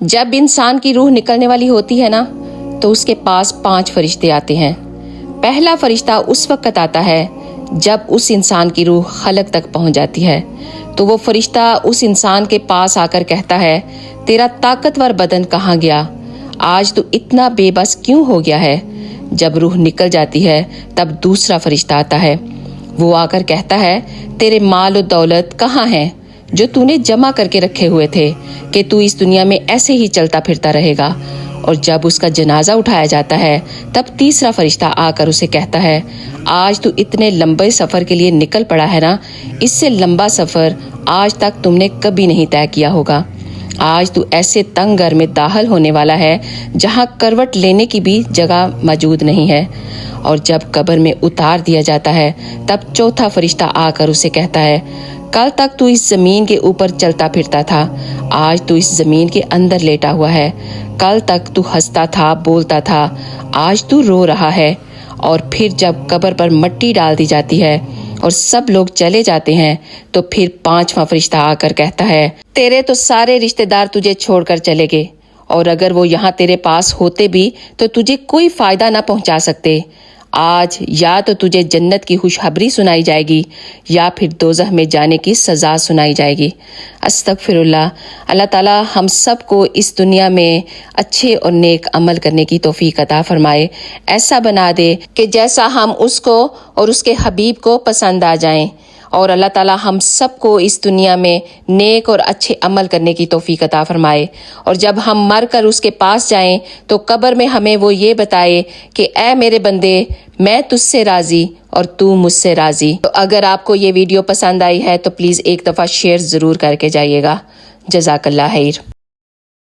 جب انسان کی روح نکلنے والی ہوتی ہے نا تو اس کے پاس 5 فرشتے آتے ہیں۔ پہلا فرشتہ اس وقت آتا ہے جب اس انسان کی روح خلق تک پہنچ جاتی ہے، تو وہ فرشتہ اس انسان کے پاس آ کر کہتا ہے، تیرا طاقتور بدن کہاں گیا؟ آج تو اتنا بے بس کیوں ہو گیا ہے؟ جب روح نکل جاتی ہے تب دوسرا فرشتہ آتا ہے، وہ آ کر کہتا ہے، تیرے مال و دولت کہاں ہیں جو تو نے جمع کر کے رکھے ہوئے تھے کہ تو اس دنیا میں ایسے ہی چلتا پھرتا رہے گا؟ اور جب اس کا جنازہ اٹھایا جاتا ہے تب تیسرا فرشتہ آ کر اسے کہتا ہے، آج تو اتنے لمبے سفر کے لیے نکل پڑا ہے نا، اس سے لمبا سفر آج تک تم نے کبھی نہیں طے کیا ہوگا۔ آج تو ایسے تنگ گھر میں داخل ہونے والا ہے جہاں کروٹ لینے کی بھی جگہ موجود نہیں ہے۔ اور جب قبر میں اتار دیا جاتا ہے تب چوتھا فرشتہ آ کر اسے کہتا ہے، کل تک تو اس زمین کے اوپر چلتا پھرتا تھا، آج تو اس زمین کے اندر لیٹا ہوا ہے۔ کل تک تو ہنستا تھا، بولتا تھا، آج تو رو رہا ہے۔ اور پھر جب قبر پر مٹی ڈال دی جاتی ہے اور سب لوگ چلے جاتے ہیں تو پھر 5واں فرشتہ آ کر کہتا ہے، تیرے تو سارے رشتہ دار تجھے چھوڑ کر چلے گئے، اور اگر وہ یہاں تیرے پاس ہوتے بھی تو تجھے کوئی فائدہ نہ پہنچا سکتے۔ آج یا تو تجھے جنت کی خوشخبری سنائی جائے گی یا پھر دوزخ میں جانے کی سزا سنائی جائے گی۔ استغفر اللہ۔ اللہ تعالی ہم سب کو اس دنیا میں اچھے اور نیک عمل کرنے کی توفیق عطا فرمائے، ایسا بنا دے کہ جیسا ہم اس کو اور اس کے حبیب کو پسند آ جائیں، اور اللہ تعالی ہم سب کو اس دنیا میں نیک اور اچھے عمل کرنے کی توفیق عطا فرمائے، اور جب ہم مر کر اس کے پاس جائیں تو قبر میں ہمیں وہ یہ بتائے کہ اے میرے بندے، میں تجھ سے راضی اور تو مجھ سے راضی۔ تو اگر آپ کو یہ ویڈیو پسند آئی ہے تو پلیز ایک دفعہ شیئر ضرور کر کے جائیے گا۔ جزاک اللہ خیر۔